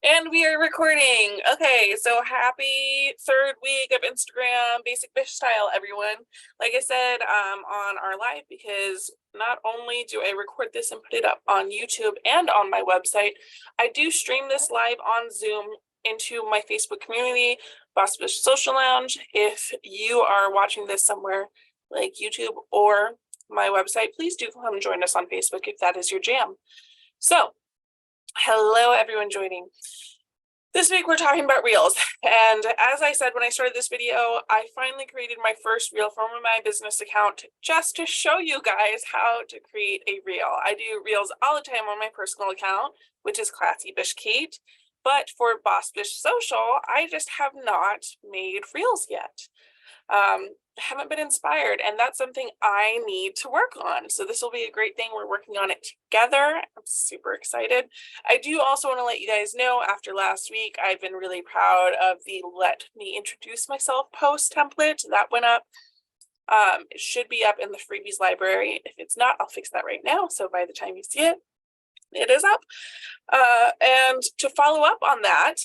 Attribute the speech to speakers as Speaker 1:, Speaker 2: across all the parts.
Speaker 1: And we are recording. Okay, so happy third week of Instagram Basic Bish style, everyone. Like I said, on our live, because not only do I record this and put it up on YouTube and on my website, I do stream this live on Zoom into my Facebook community, Boss Bish Social Lounge. If you are watching this somewhere like YouTube or my website, please do come join us on Facebook if that is your jam. So, hello everyone joining. This week we're talking about reels, and as I said when I started this video, I finally created my first reel from my business account just to show you guys how to create a reel. I do reels all the time on my personal account, which is Classy Bish Kate, but for Boss Bish Social, I just have not made reels yet. Haven't been inspired, and that's something I need to work on. So this will be a great thing. We're working on it together. I'm super excited. I do also want to let you guys know, after last week, I've been really proud of the Let Me Introduce Myself post template that went up. It should be up in the freebies library. If it's not, I'll fix that right now. So by the time you see it, it is up. And to follow up on that,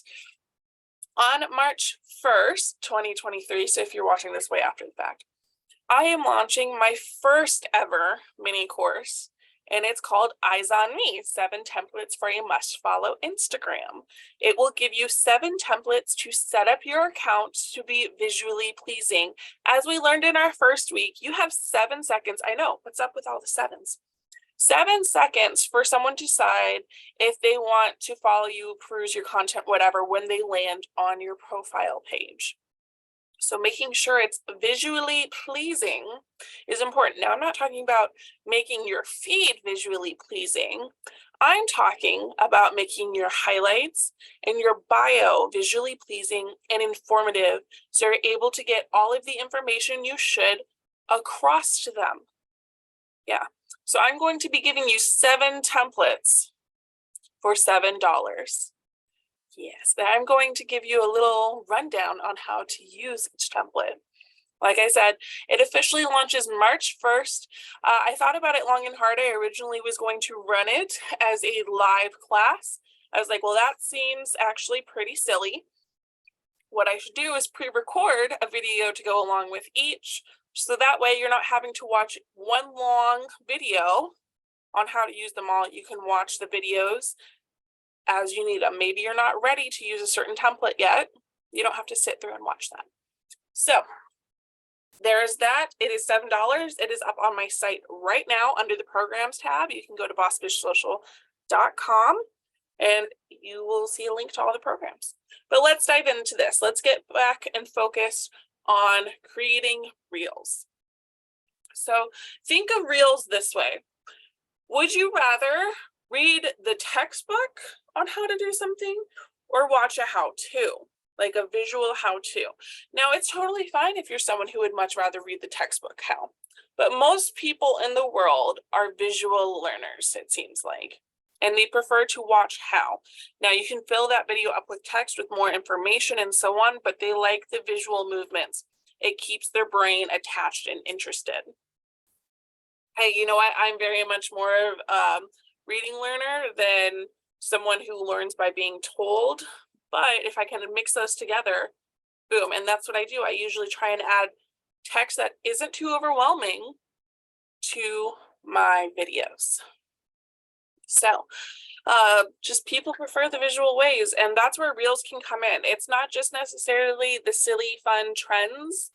Speaker 1: on March 1st, 2023, so if you're watching this way after the fact, I am launching my first ever mini course, and it's called Eyes on Me, 7 Templates for a Must-Follow Instagram. It will give you 7 templates to set up your account to be visually pleasing. As we learned in our first week, you have 7 seconds. I know, what's up with all the sevens? 7 seconds for someone to decide if they want to follow you, peruse your content, whatever, when they land on your profile page. So making sure it's visually pleasing is important. Now, I'm not talking about making your feed visually pleasing. I'm talking about making your highlights and your bio visually pleasing and informative, so you're able to get all of the information you should across to them. Yeah. So I'm going to be giving you 7 templates for $7. Yes, but I'm going to give you a little rundown on how to use each template. Like I said, it officially launches March 1st. I thought about it long and hard. I originally was going to run it as a live class. I was like, well, that seems actually pretty silly. What I should do is pre-record a video to go along with each, so that way you're not having to watch one long video on how to use them all. You can watch the videos as you need them. Maybe you're not ready to use a certain template yet. You don't have to sit through and watch that. So there's that. It is $7. It is up on my site right now under the programs tab. You can go to bossbishsocial.com and you will see a link to all the programs. But let's dive into this. Let's get back and focus on creating reels. So think of reels this way. Would you rather read the textbook on how to do something or watch a how-to, like a visual how-to? Now, it's totally fine if you're someone who would much rather read the textbook how, but most people in the world are visual learners, it seems like, and they prefer to watch how. Now, you can fill that video up with text with more information and so on, but they like the visual movements. It keeps their brain attached and interested. Hey, you know what? I'm very much more of reading learner than someone who learns by being told. But if I can mix those together, boom. And that's what I do. I usually try and add text that isn't too overwhelming to my videos. So just people prefer the visual ways, and that's where reels can come in. It's not just necessarily the silly, fun trends.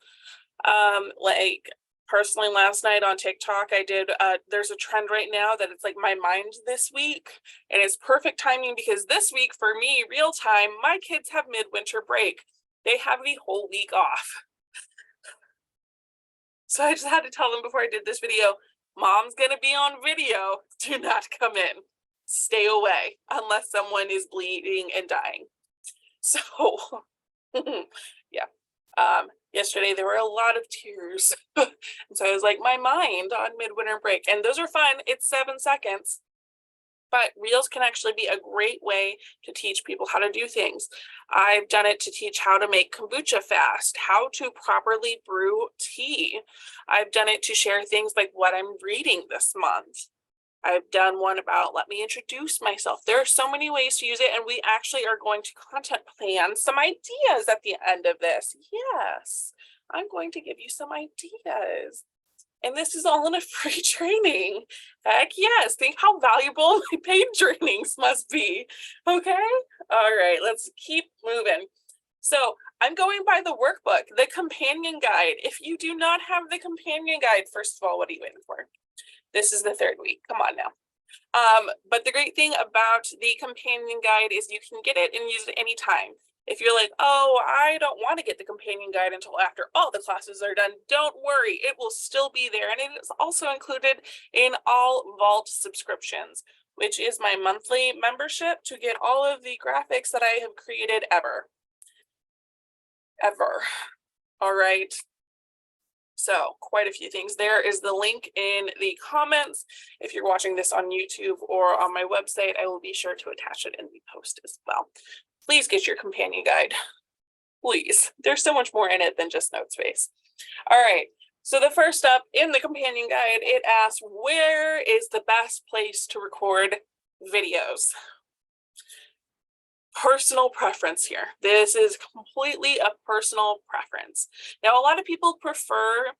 Speaker 1: Like personally, last night on TikTok, I did, there's a trend right now that it's like my mind this week, and it's perfect timing because this week for me, real time, my kids have midwinter break. They have the whole week off. So I just had to tell them before I did this video, Mom's gonna be on video. Do not come in. Stay away unless someone is bleeding and dying. So yeah. Yesterday there were a lot of tears. And so I was like, my mind on midwinter break. And those are fun. It's 7 seconds. But reels can actually be a great way to teach people how to do things. I've done it to teach how to make kombucha fast, how to properly brew tea. I've done it to share things like what I'm reading this month. I've done one about let me introduce myself. There are so many ways to use it, and we actually are going to content plan some ideas at the end of this. Yes, I'm going to give you some ideas. And this is all in a free training. Heck yes, think how valuable my paid trainings must be. Okay, all right, let's keep moving. So I'm going by the workbook, the companion guide. If you do not have the companion guide, first of all, what are you waiting for? This is the third week, come on now. But the great thing about the companion guide is you can get it and use it anytime. If you're like, oh, I don't want to get the companion guide until after all the classes are done, don't worry, it will still be there. And it is also included in all Vault subscriptions, which is my monthly membership to get all of the graphics that I have created ever. All right. So quite a few things. There is the link in the comments. If you're watching this on YouTube or on my website, I will be sure to attach it in the post as well. Please get your companion guide. Please. There's so much more in it than just note space. All right. So the first up in the companion guide, it asks, where is the best place to record videos? Personal preference here. This is completely a personal preference. Now, a lot of people prefer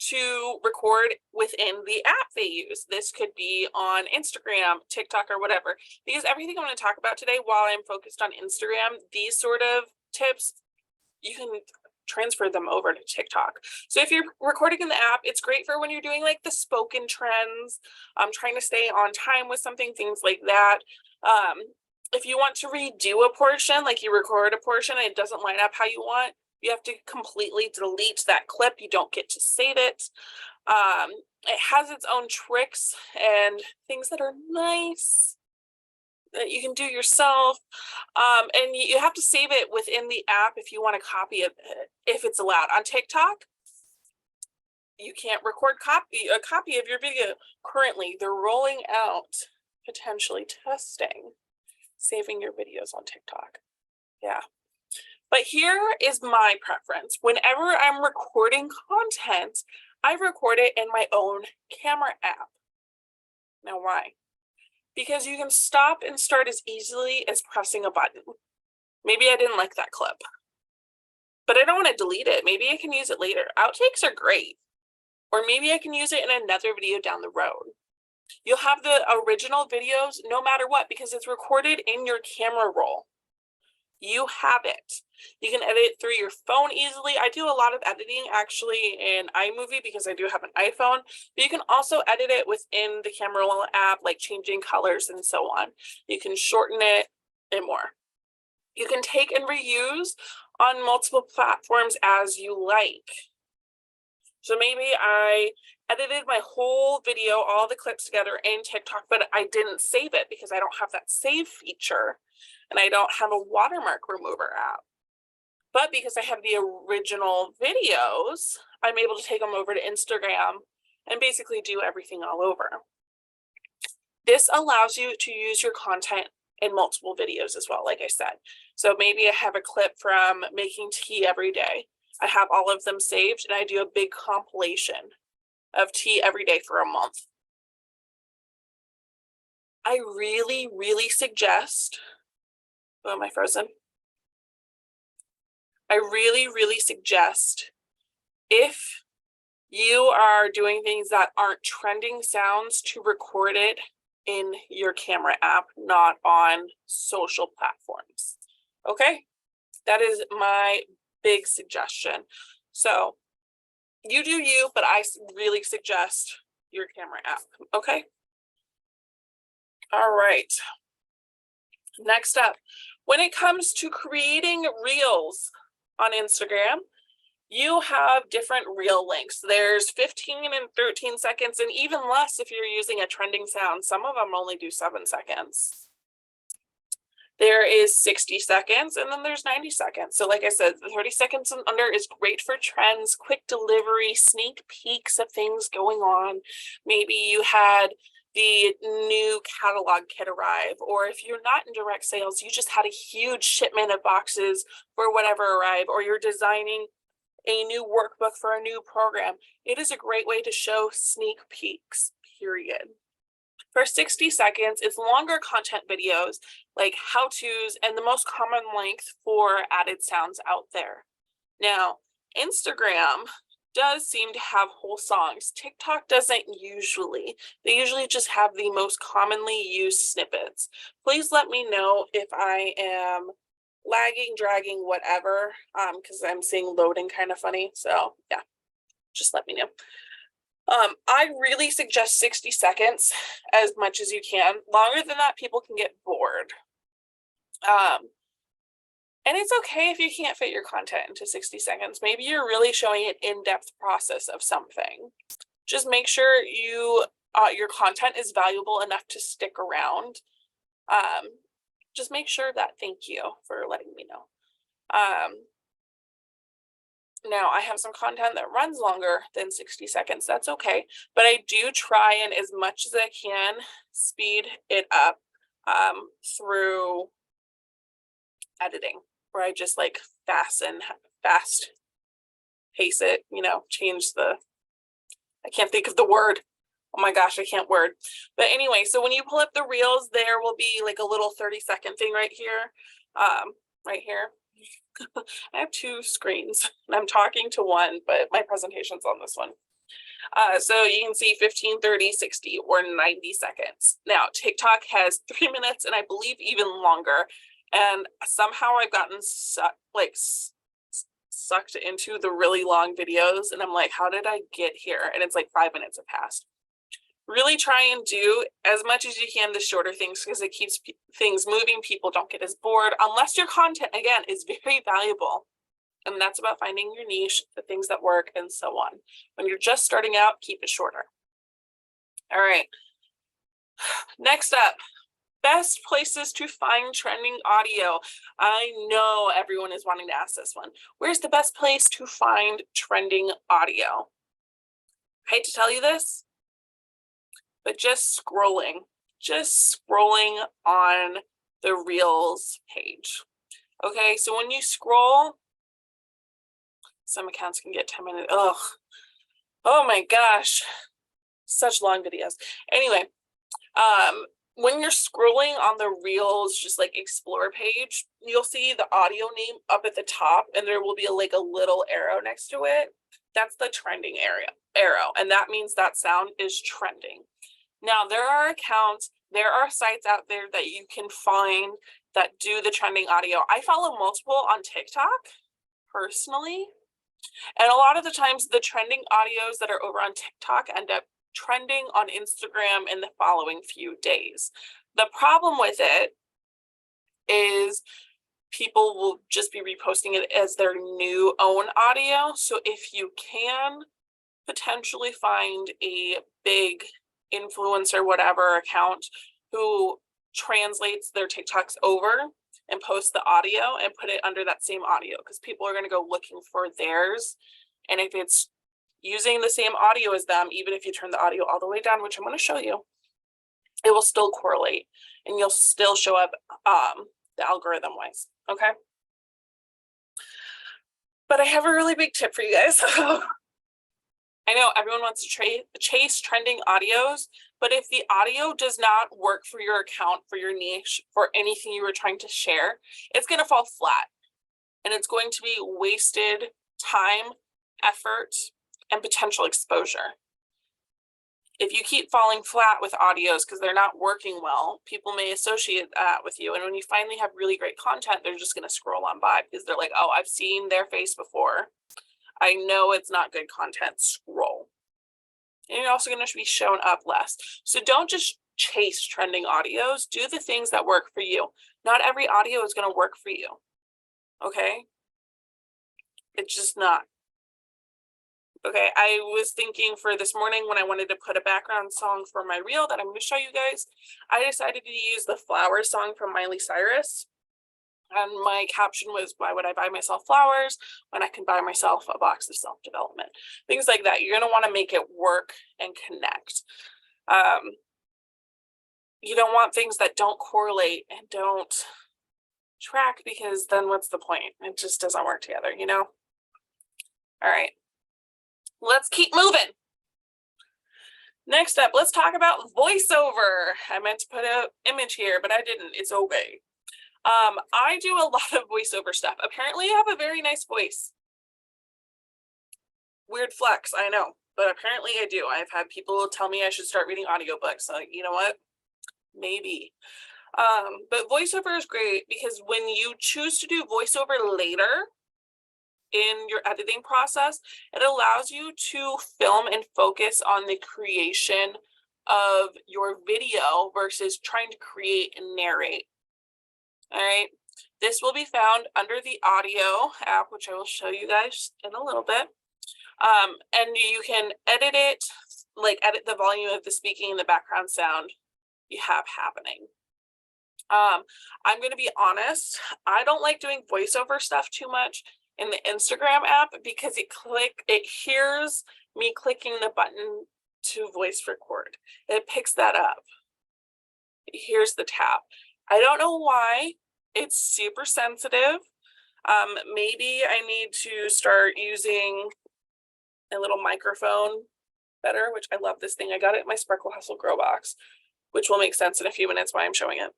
Speaker 1: to record within the app they use. This could be on Instagram, TikTok, or whatever, because everything I'm going to talk about today, while I'm focused on Instagram, these sort of tips, you can transfer them over to TikTok. So if you're recording in the app, it's great for when you're doing like the spoken trends, trying to stay on time with something, things like that. If you want to redo a portion, like you record a portion and it doesn't line up how you want, you have to completely delete that clip. You don't get to save it. It has its own tricks and things that are nice that you can do yourself. And you have to save it within the app if you want to copy it, if it's allowed. On TikTok, you can't record a copy of your video currently. They're rolling out, potentially testing, saving your videos on TikTok. Yeah. But here is my preference. Whenever I'm recording content, I record it in my own camera app. Now, why? Because you can stop and start as easily as pressing a button. Maybe I didn't like that clip, but I don't want to delete it. Maybe I can use it later. Outtakes are great. Or maybe I can use it in another video down the road. You'll have the original videos no matter what, because it's recorded in your camera roll. You have it. You can edit through your phone easily. I do a lot of editing actually in iMovie because I do have an iPhone, but you can also edit it within the camera roll app, like changing colors and so on. You can shorten it and more. You can take and reuse on multiple platforms as you like. So maybe I edited my whole video, all the clips together in TikTok, but I didn't save it because I don't have that save feature and I don't have a watermark remover app. But because I have the original videos, I'm able to take them over to Instagram and basically do everything all over. This allows you to use your content in multiple videos as well, like I said. So maybe I have a clip from making tea every day. I have all of them saved and I do a big compilation of tea every day for a month. I really, really suggest, oh, am I frozen? I really, really suggest if you are doing things that aren't trending sounds to record it in your camera app, not on social platforms. Okay, that is my big suggestion. So you do you, but I really suggest your camera app. Okay. All right. Next up, when it comes to creating reels on Instagram, you have different reel lengths. There's 15 and 13 seconds, and even less if you're using a trending sound. Some of them only do 7 seconds. There is 60 seconds, and then there's 90 seconds. So like I said, the 30 seconds and under is great for trends, quick delivery, sneak peeks of things going on. Maybe you had the new catalog kit arrive, or if you're not in direct sales, you just had a huge shipment of boxes for whatever arrive, or you're designing a new workbook for a new program. It is a great way to show sneak peeks, period. For 60 seconds, it's longer content videos like how-tos and the most common length for added sounds out there. Now, Instagram does seem to have whole songs. TikTok doesn't usually. They usually just have the most commonly used snippets. Please let me know if I am lagging, dragging, whatever, because I'm seeing loading kind of funny. So yeah, just let me know. I really suggest 60 seconds as much as you can. Longer than that, people can get bored. And it's okay if you can't fit your content into 60 seconds. Maybe you're really showing an in-depth process of something. Just make sure your content is valuable enough to stick around. Just make sure that. Thank you for letting me know. Now, I have some content that runs longer than 60 seconds. That's okay. But I do try and, as much as I can, speed it up through editing, where I just like fast pace it, change I can't think of the word. Oh my gosh, I can't word. But anyway, so when you pull up the reels, there will be like a little 30-second thing right here. Right here. I have two screens and I'm talking to one, but my presentation's on this one. So you can see 15, 30, 60, or 90 seconds. Now, TikTok has 3 minutes and I believe even longer. And somehow I've gotten sucked into the really long videos. And I'm like, how did I get here? And it's like 5 minutes have passed. Really try and do as much as you can the shorter things, because it keeps things moving. People don't get as bored unless your content, again, is very valuable. And that's about finding your niche, the things that work, and so on. When you're just starting out, keep it shorter. All right. Next up, best places to find trending audio. I know everyone is wanting to ask this one. Where's the best place to find trending audio? I hate to tell you this, but just scrolling on the Reels page. Okay, so when you scroll, some accounts can get 10 minutes. Ugh. Oh my gosh. Such long videos. Anyway, when you're scrolling on the Reels, just like explore page, you'll see the audio name up at the top, and there will be a little arrow next to it. That's the trending arrow, and that means that sound is trending. Now, there are sites out there that you can find that do the trending audio. I follow multiple on TikTok personally, and a lot of the times the trending audios that are over on TikTok end up trending on Instagram in the following few days. The problem with it is people will just be reposting it as their new own audio. So if you can potentially find a big influencer, whatever account, who translates their TikToks over and posts the audio and put it under that same audio, because people are going to go looking for theirs. And if it's using the same audio as them, even if you turn the audio all the way down, which I'm going to show you, it will still correlate and you'll still show up the algorithm wise. Okay. But I have a really big tip for you guys. I know everyone wants to chase trending audios, but if the audio does not work for your account, for your niche, for anything you were trying to share, it's going to fall flat, and it's going to be wasted time, effort, and potential exposure. If you keep falling flat with audios because they're not working well, people may associate that with you. And when you finally have really great content, they're just going to scroll on by because they're like, oh, I've seen their face before. I know it's not good content. Scroll. And you're also going to be shown up less. So don't just chase trending audios. Do the things that work for you. Not every audio is going to work for you. Okay? It's just not. Okay, I was thinking for this morning when I wanted to put a background song for my reel that I'm going to show you guys, I decided to use the Flower song from Miley Cyrus. And my caption was, why would I buy myself flowers when I can buy myself a box of self-development? Things like that. You're going to want to make it work and connect. You don't want things that don't correlate and don't track, because then what's the point? It just doesn't work together, you know? All right. Let's keep moving. Next up, let's talk about voiceover. I meant to put an image here, but I didn't. It's okay. I do a lot of voiceover stuff. Apparently, I have a very nice voice. Weird flex, I know, but apparently I do. I've had people tell me I should start reading audiobooks. So, you know what? Maybe. But voiceover is great because when you choose to do voiceover later in your editing process, it allows you to film and focus on the creation of your video versus trying to create and narrate. All right, this will be found under the audio app, which I will show you guys in a little bit. And you can edit it, like edit the volume of the speaking and the background sound you have happening. I'm going to be honest, I don't like doing voiceover stuff too much in the Instagram app because it hears me clicking the button to voice record. It picks that up. It hears the tap. I don't know why. It's super sensitive. Maybe I need to start using a little microphone better, which I love this thing. I got it in my Sparkle Hustle Grow box, which will make sense in a few minutes why I'm showing it.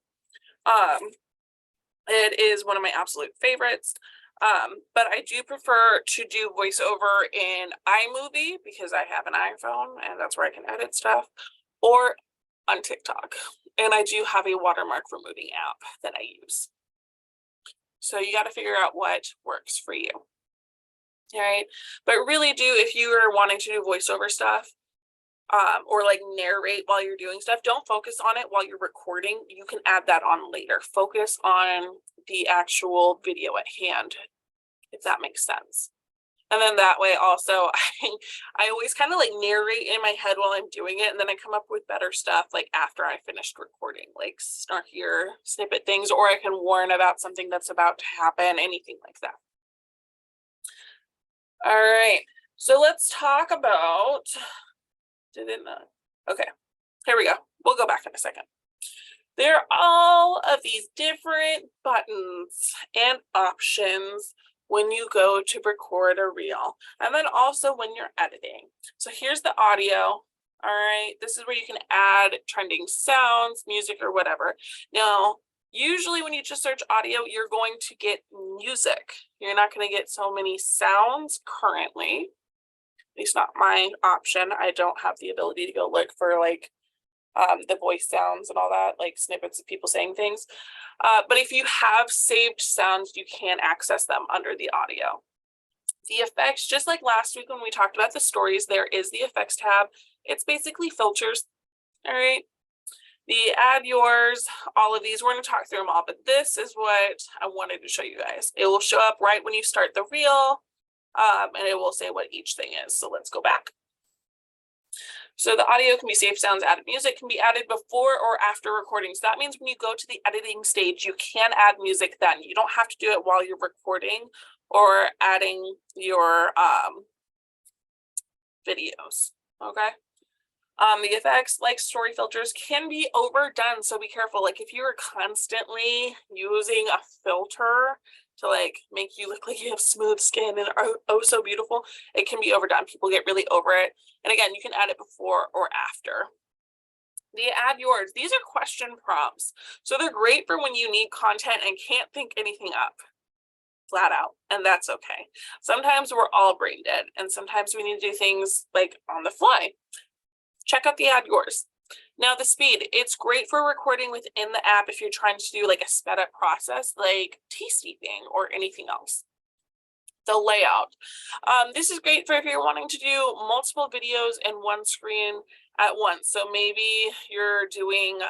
Speaker 1: It is one of my absolute favorites. But I do prefer to do voiceover in iMovie because I have an iPhone and that's where I can edit stuff, or on TikTok. And I do have a watermark removing app that I use. So you got to figure out what works for you. All right. But really do, if you are wanting to do voiceover stuff, or like narrate while you're doing stuff, don't focus on it while you're recording. You can add that on later. Focus on the actual video at hand, if that makes sense. And then that way also, I always kind of like narrate in my head while I'm doing it, and then I come up with better stuff like after I finished recording, like snarkier snippet things, or I can warn about something that's about to happen, anything like that. All right, so let's talk about, okay, here we go. We'll go back in a second. There are all of these different buttons and options when you go to record a reel, and then also when you're editing. So here's the audio. All right, this is where you can add trending sounds, music, or whatever. Now, usually when you just search audio, you're going to get music. You're not going to get so many sounds currently. At least not my option. I don't have the ability to go look for like the voice sounds and all that, like snippets of people saying things. But if you have saved sounds, you can access them under the audio. The effects, just like last week when we talked about the stories, there is the effects tab. It's basically filters. All right. The add yours, all of these, we're going to talk through them all, but this is what I wanted to show you guys. It will show up right when you start the reel, and it will say what each thing is. So let's go back. So the audio can be saved sounds, added music can be added before or after recording. So that means when you go to the editing stage, you can add music then. You don't have to do it while you're recording or adding your videos, okay? The effects, like story filters, can be overdone, so be careful. Like if you're constantly using a filter to like make you look like you have smooth skin and are oh so beautiful, it can be overdone. People get really over it. And again, you can add it before or after. The add yours, these are question prompts. So they're great for when you need content and can't think anything up flat out, and that's okay. Sometimes we're all brain dead, and sometimes we need to do things like on the fly. Check out the add yours. Now the speed, it's great for recording within the app if you're trying to do like a sped up process like tea steeping or anything else. The layout. This is great for if you're wanting to do multiple videos in one screen at once. So maybe you're doing,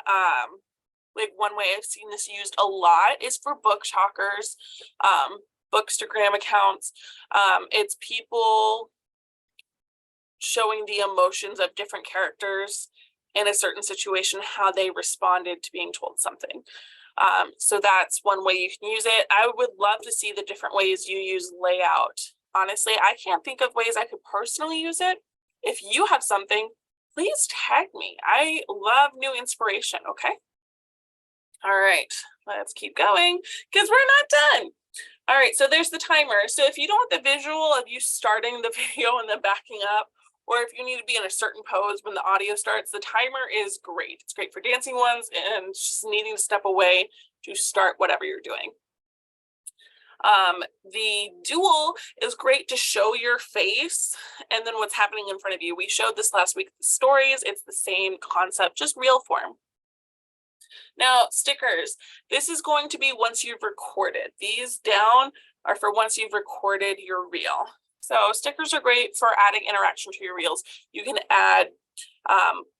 Speaker 1: like one way I've seen this used a lot is for book talkers, bookstagram accounts. It's people showing the emotions of different characters in a certain situation, how they responded to being told something. So that's one way you can use it. I would love to see the different ways you use layout. Honestly, I can't think of ways I could personally use it. If you have something, please tag me. I love new inspiration, okay? All right, let's keep going because we're not done. All right, so there's the timer. So if you don't want the visual of you starting the video and then backing up, or if you need to be in a certain pose when the audio starts, the timer is great. It's great for dancing ones and just needing to step away to start whatever you're doing. The dual is great to show your face and then what's happening in front of you. We showed this last week, the stories. It's the same concept, just reel form. Now, stickers. This is going to be once you've recorded. These down are for once you've recorded your reel. So stickers are great for adding interaction to your reels. You can add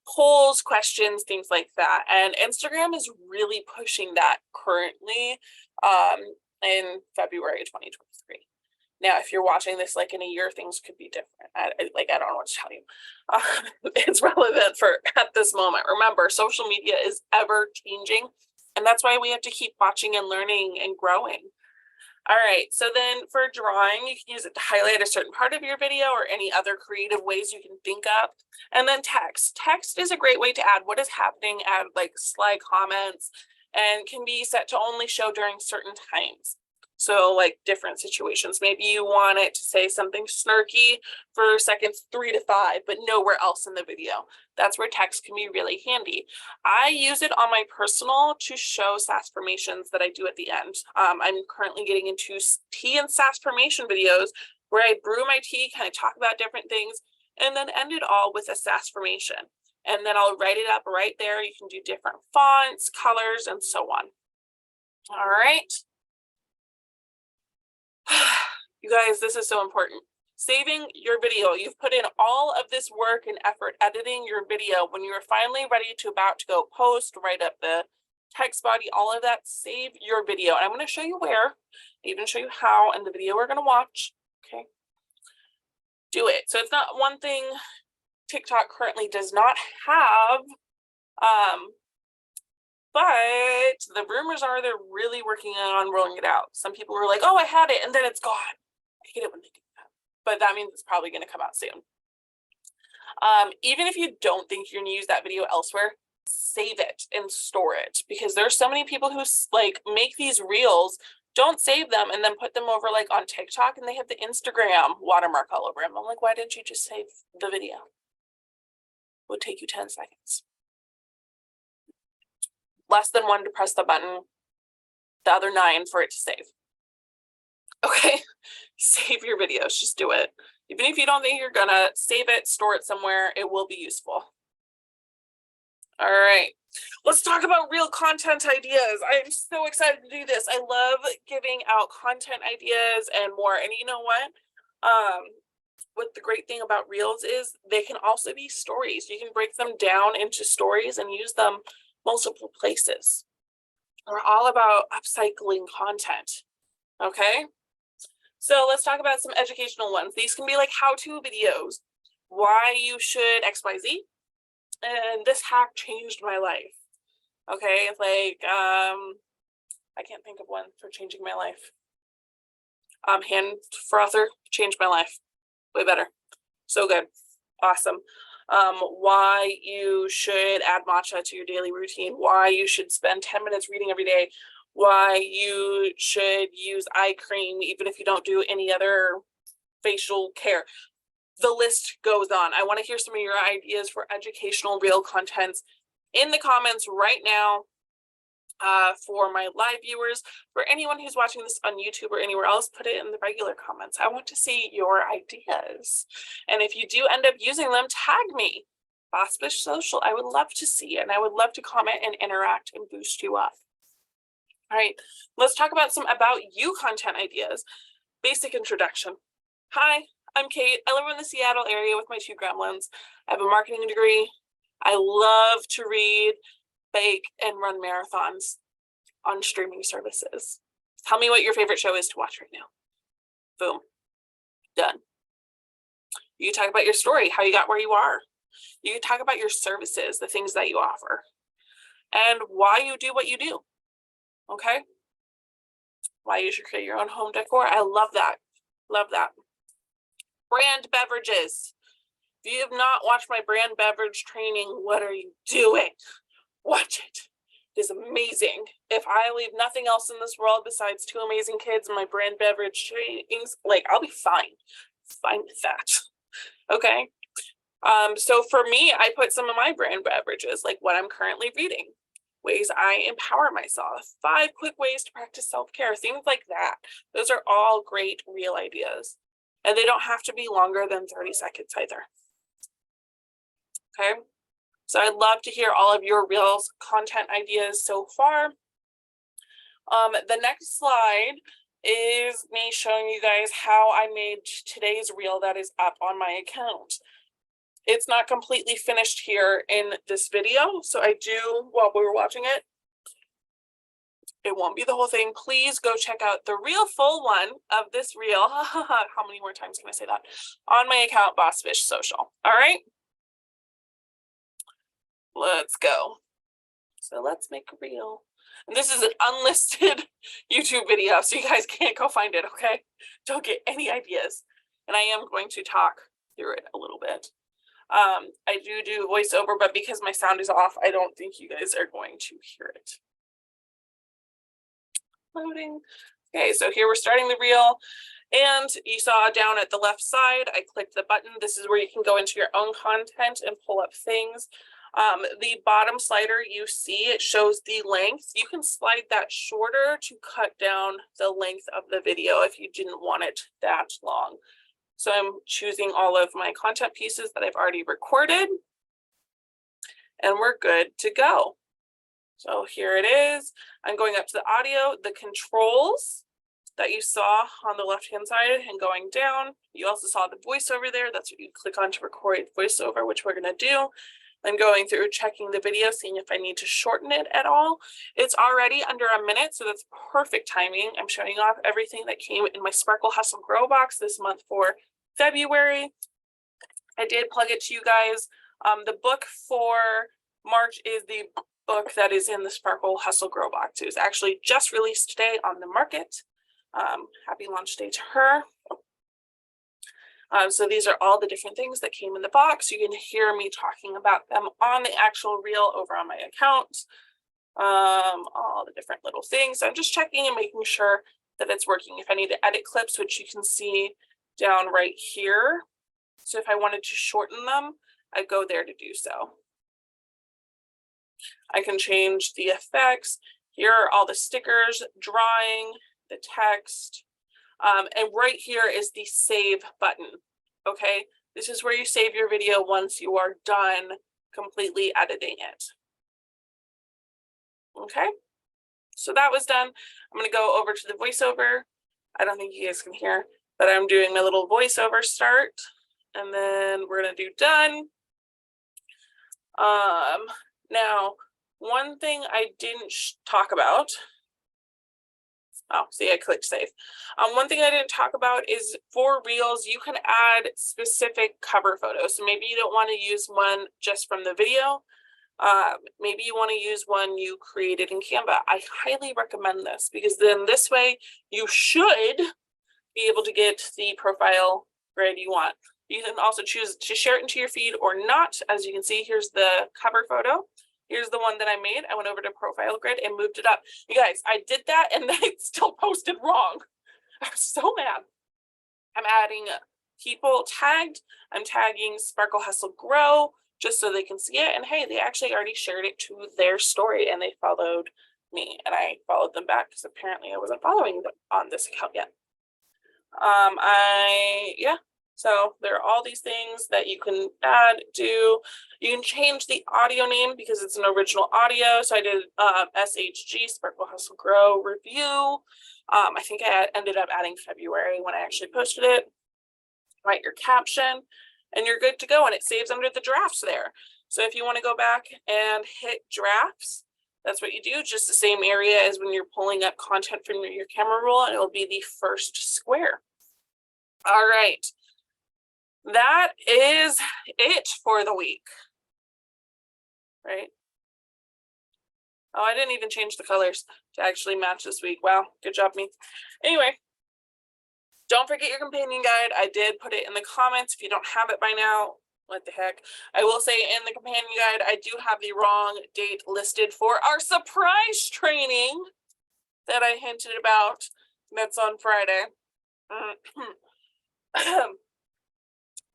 Speaker 1: polls, questions, things like that. And Instagram is really pushing that currently in February 2023. Now, if you're watching this like in a year, things could be different. I don't know what to tell you. It's relevant for at this moment. Remember, social media is ever changing, and that's why we have to keep watching and learning and growing. All right, so then for drawing, you can use it to highlight a certain part of your video or any other creative ways you can think up. And then text. Text is a great way to add what is happening, add like slide comments, and can be set to only show during certain times. So like different situations. Maybe you want it to say something snarky for seconds 3 to 5, but nowhere else in the video. That's where text can be really handy. I use it on my personal to show SAS formations that I do at the end. I'm currently getting into tea and SAS formation videos where I brew my tea, kind of talk about different things, and then end it all with a SAS formation. And then I'll write it up right there. You can do different fonts, colors, and so on. All right. You guys, this is so important. Saving your video. You've put in all of this work and effort editing your video. When you're finally ready to about to go post, write up the text body, all of that, save your video. And I'm going to show you where, even show you how in the video we're going to watch. Okay. Do it. So it's not one thing TikTok currently does not have, but the rumors are they're really working on rolling it out. Some people were like, oh, I had it, and then it's gone. I hate it when they do that. But that means it's probably going to come out soon. Even if you don't think you're going to use that video elsewhere, save it and store it. Because there's so many people who like make these reels, don't save them, and then put them over like on TikTok, and they have the Instagram watermark all over them. I'm like, why didn't you just save the video? It would take you 10 seconds. Less than 1 to press the button, the other 9 for it to save. Okay, save your videos, just do it. Even if you don't think you're gonna save it, store it somewhere, it will be useful. All right, let's talk about real content ideas. I'm so excited to do this. I love giving out content ideas and more. And you know what the great thing about reels is they can also be stories. You can break them down into stories and use them multiple places. We're all about upcycling content. Okay, so let's talk about some educational ones. These can be like how-to videos, why you should XYZ, and this hack changed my life. Okay, like I can't think of one for changing my life. Hand frother changed my life. Way better. So good. Awesome. Why you should add matcha to your daily routine, why you should spend 10 minutes reading every day, why you should use eye cream even if you don't do any other facial care. The list goes on. I want to hear some of your ideas for educational reel contents in the comments right now. For my live viewers, for anyone who's watching this on YouTube or anywhere else, put it in the regular comments. I want to see your ideas. And if you do end up using them, tag me. Boss Bish Social. I would love to see it, and I would love to comment and interact and boost you up. All right, let's talk about some about you content ideas. Basic introduction. Hi, I'm Kate. I live in the Seattle area with my 2 gremlins. I have a marketing degree. I love to read, bake, and run marathons on streaming services. Tell me what your favorite show is to watch right now. Boom. Done. You can talk about your story, how you got where you are. You can talk about your services, the things that you offer, and why you do what you do. Okay? Why you should create your own home decor. I love that. Love that. Brand beverages. If you have not watched my brand beverage training, what are you doing? Watch it. It is amazing. If I leave nothing else in this world besides 2 amazing kids and my brand beverage trainings, like I'll be fine. Fine with that. Okay. So for me, I put some of my brand beverages, like what I'm currently reading, ways I empower myself, 5 quick ways to practice self-care, things like that. Those are all great reel ideas. And they don't have to be longer than 30 seconds either. Okay. So I'd love to hear all of your reels content ideas so far. The next slide is me showing you guys how I made today's reel that is up on my account. It's not completely finished here in this video, so I do, while we were watching it, it won't be the whole thing. Please go check out the real full one of this reel. How many more times can I say that? On my account, Boss Bish Social. All right. Let's go. So let's make a reel. And this is an unlisted YouTube video, so you guys can't go find it, okay? Don't get any ideas. And I am going to talk through it a little bit. I do voiceover, but because my sound is off, I don't think you guys are going to hear it. Loading. Okay, so here we're starting the reel. And you saw down at the left side, I clicked the button. This is where you can go into your own content and pull up things. The bottom slider you see, it shows the length. You can slide that shorter to cut down the length of the video if you didn't want it that long. So I'm choosing all of my content pieces that I've already recorded, and we're good to go. So here it is. I'm going up to the audio, the controls that you saw on the left-hand side and going down. You also saw the voiceover there. That's what you click on to record voiceover, which we're gonna do. I'm going through checking the video, seeing if I need to shorten it at all. It's already under a minute, so that's perfect timing. I'm showing off everything that came in my Sparkle Hustle Grow box this month for February. I did plug it to you guys. The book for March is the book that is in the Sparkle Hustle Grow box. It was actually just released today on the market. Happy launch day to her. So these are all the different things that came in the box. You can hear me talking about them on the actual reel over on my account. All the different little things. I'm just checking and making sure that it's working. If I need to edit clips, which you can see down right here. So if I wanted to shorten them, I go there to do so. I can change the effects. Here are all the stickers, drawing, the text. And right here is the save button. Okay, this is where you save your video once you are done completely editing it. Okay, so that was done. I'm going to go over to the voiceover. I don't think you guys can hear, but I'm doing my little voiceover start, and then we're going to do done. Now, one thing I didn't talk about. Oh, see, I clicked save. One thing I didn't talk about is for reels, you can add specific cover photos. So maybe you don't want to use one just from the video. Maybe you want to use one you created in Canva. I highly recommend this because then this way you should be able to get the profile grid you want. You can also choose to share it into your feed or not. As you can see, here's the cover photo. Here's the one that I made. I went over to profile grid and moved it up. You guys, I did that and then it still posted wrong. I was so mad. I'm adding people tagged. I'm tagging Sparkle Hustle Grow just so they can see it. And hey, they actually already shared it to their story and they followed me and I followed them back because apparently I wasn't following them on this account yet. So there are all these things that you can add, do. You can change the audio name because it's an original audio. So I did SHG, Sparkle Hustle Grow review. I think I ended up adding February when I actually posted it. Write your caption and you're good to go. And it saves under the drafts there. So if you want to go back and hit drafts, that's what you do. Just the same area as when you're pulling up content from your camera roll, and it'll be the first square. All right. That is it for the week, right? Oh, I didn't even change the colors to actually match this week. Wow, good job, me. Anyway, don't forget your companion guide. I did put it in the comments. If you don't have it by now, what the heck. I will say in the companion guide, I do have the wrong date listed for our surprise training that I hinted about. That's on Friday.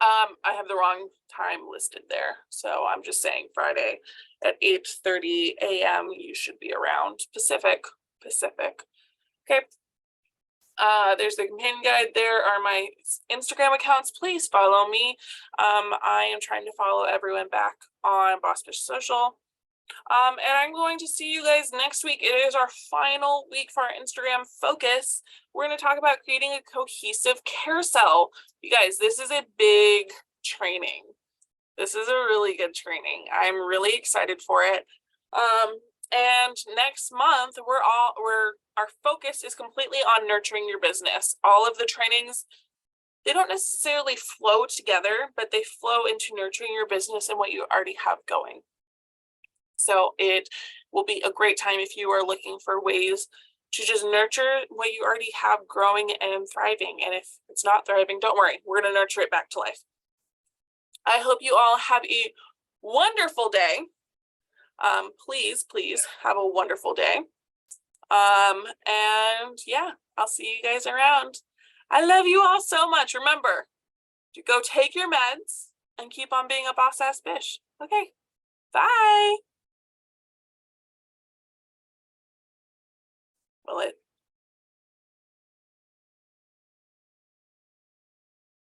Speaker 1: I have the wrong time listed there. So I'm just saying Friday at 8:30 a.m. You should be around Pacific. Okay. There's the companion guide. There are my Instagram accounts. Please follow me. I am trying to follow everyone back on Boss Bish Social. And I'm going to see you guys next week. It is our final week for our Instagram focus. We're going to talk about creating a cohesive carousel. You guys, this is a big training. This is a really good training. I'm really excited for it. And next month, our focus is completely on nurturing your business. All of the trainings, they don't necessarily flow together, but they flow into nurturing your business and what you already have going. So it will be a great time if you are looking for ways to just nurture what you already have growing and thriving. And if it's not thriving, don't worry, we're going to nurture it back to life. I hope you all have a wonderful day. Please have a wonderful day. And yeah, I'll see you guys around. I love you all so much. Remember to go take your meds and keep on being a boss ass bish. Okay, bye. Will it?